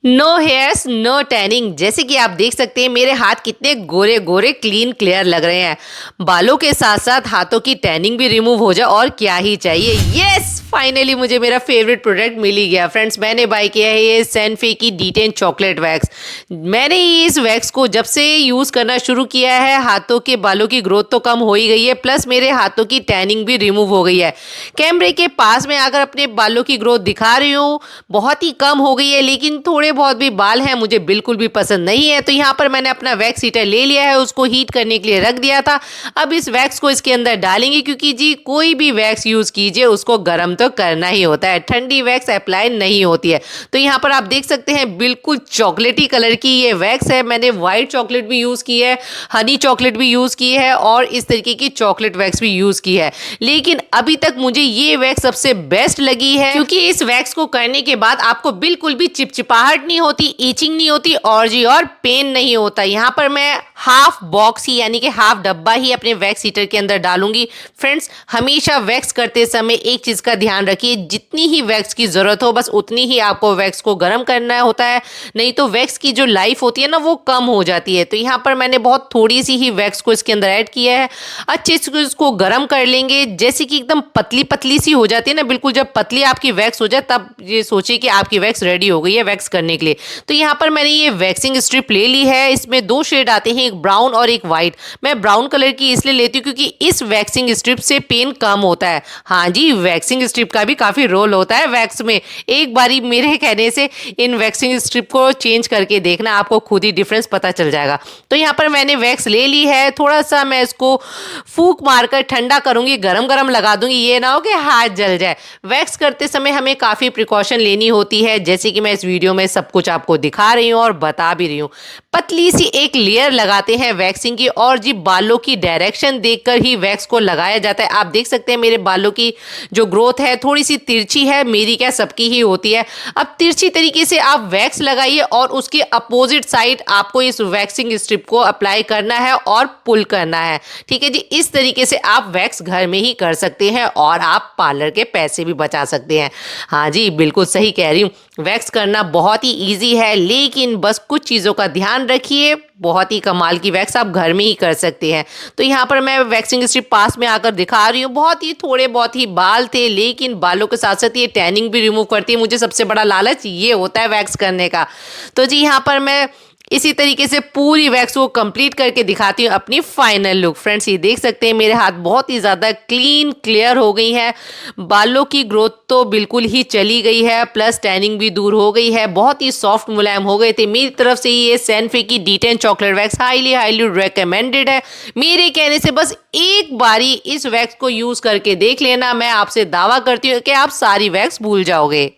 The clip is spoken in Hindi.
No hairs no tanning. जैसे कि आप देख सकते हैं मेरे हाथ कितने गोरे गोरे क्लीन क्लियर लग रहे हैं। बालों के साथ साथ हाथों की टैनिंग भी रिमूव हो जाए और क्या ही चाहिए। यस, फाइनली मुझे मेरा फेवरेट प्रोडक्ट मिल ही गया। फ्रेंड्स, मैंने बाय किया है ये सैनफे की D10 चॉकलेट वैक्स। मैंने इस वैक्स को जब से यूज करना शुरू किया है, हाथों के बालों की ग्रोथ तो कम हो ही गई है, प्लस मेरे हाथों की टैनिंग भी रिमूव हो गई है। कैमरे के पास में आकर अपने बालों की ग्रोथ दिखा रही हूँ, बहुत ही कम हो गई है, लेकिन थोड़े बहुत भी बाल हैं मुझे बिल्कुल भी पसंद नहीं है। तो यहाँ पर मैंने अपना वैक्स हीटर ले लिया है, उसको हीट करने के लिए रख दिया था। अब इस वैक्स को इसके अंदर डालेंगे, क्योंकि जी कोई भी वैक्स यूज कीजिए उसको गर्म तो करना ही होता है, ठंडी वैक्स अप्लाई नहीं होती है। तो यहाँ पर आप देख सकते हैं बिल्कुल चॉकलेटी कलर की ये वैक्स है। मैंने व्हाइट चॉकलेट भी यूज की है, हनी चॉकलेट भी यूज की है और इस तरीके की चॉकलेट वैक्स भी यूज की है। लेकिन अभी तक मुझे ये वैक्स सबसे बेस्ट लगी है, क्योंकि इस वैक्स को करने के बाद आपको बिल्कुल भी चिपचिपाहट नहीं होती, ईचिंग नहीं होती और जी और पेन नहीं होता। यहाँ पर मैं हाफ बॉक्स ही यानी कि हाफ डब्बा ही अपने वैक्स हीटर के अंदर डालूंगी। फ्रेंड्स, हमेशा वैक्स करते समय एक चीज का ध्यान रखिए, जितनी ही वैक्स की जरूरत हो बस उतनी ही आपको वैक्स को गर्म करना होता है, नहीं तो वैक्स की जो लाइफ होती है ना वो कम हो जाती है। तो यहाँ पर मैंने बहुत थोड़ी सी ही वैक्स को इसके अंदर ऐड किया है। अच्छे से इसको गर्म कर लेंगे, जैसे कि एकदम पतली पतली सी हो जाती है ना, बिल्कुल जब पतली आपकी वैक्स हो जाए तब ये सोचिए कि आपकी वैक्स रेडी हो गई है वैक्स करने के लिए। तो यहाँ पर मैंने ये वैक्सिंग स्ट्रिप ले ली है। इसमें दो शेड आते हैं, एक ब्राउन और एक व्हाइट। मैं ब्राउन कलर की इसलिए लेती हूँ क्योंकि इस वैक्सिंग स्ट्रिप से पेन कम होता है। हाँ जी, वैक्सिंग स्ट्रिप का भी काफी रोल होता है वैक्स में। एक बारी मेरे कहने से इन वैक्सिंग स्ट्रिप को चेंज करके देखना, आपको खुद ही डिफरेंस पता चल जाएगा। तो यहाँ पर मैंने वैक्स ले ली है, थोड़ा सा मैं इसको फूक मारकर ठंडा करूंगी, गरम गरम लगा दूंगी, ये ना हो कि हाथ जल जाए। वैक्स करते समय हमें काफी प्रिकॉशन लेनी होती है, जैसे कि मैं इस वीडियो में सब कुछ आपको दिखा रही हूँ और बता भी रही हूँ। पतली सी एक लेयर लगाते हैं वैक्सिंग की, और जी बालों की डायरेक्शन देखकर ही वैक्स को लगाया जाता है। आप देख सकते हैं मेरे बालों की जो ग्रोथ है थोड़ी सी तिरछी है, मेरी क्या सबकी ही होती है। अब तिरछी तरीके से आप वैक्स लगाइए और उसके अपोजिट साइड आपको इस वैक्सिंग स्ट्रिप को अप्लाई करना है और पुल करना है। ठीक है जी, इस तरीके से आप वैक्स घर में ही कर सकते हैं और आप पार्लर के पैसे भी बचा सकते हैं। हाँ जी, बिल्कुल सही कह रही हूँ, वैक्स करना बहुत ही ईजी है, लेकिन बस कुछ चीज़ों का ध्यान रखिए। बहुत ही कमाल की वैक्स आप घर में ही कर सकते हैं। तो यहाँ पर मैं वैक्सिंग स्ट्रिप पास में आकर दिखा रही हूँ। बहुत ही थोड़े बहुत ही बाल थे, लेकिन बालों के साथ साथ ये टैनिंग भी रिमूव करती है। मुझे सबसे बड़ा लालच ये होता है वैक्स करने का। तो जी यहाँ पर मैं इसी तरीके से पूरी वैक्स को कंप्लीट करके दिखाती हूँ अपनी फाइनल लुक। फ्रेंड्स, ये देख सकते हैं मेरे हाथ बहुत ही ज़्यादा क्लीन क्लियर हो गई है, बालों की ग्रोथ तो बिल्कुल ही चली गई है, प्लस टैनिंग भी दूर हो गई है, बहुत ही सॉफ्ट मुलायम हो गए थे। मेरी तरफ से ये सैनफे की D10 chocolate wax highly highly recommended है। मेरे कहने से बस एक बारी इस वैक्स को यूज़ करके देख लेना, मैं आपसे दावा करती हूँ कि आप सारी वैक्स भूल जाओगे।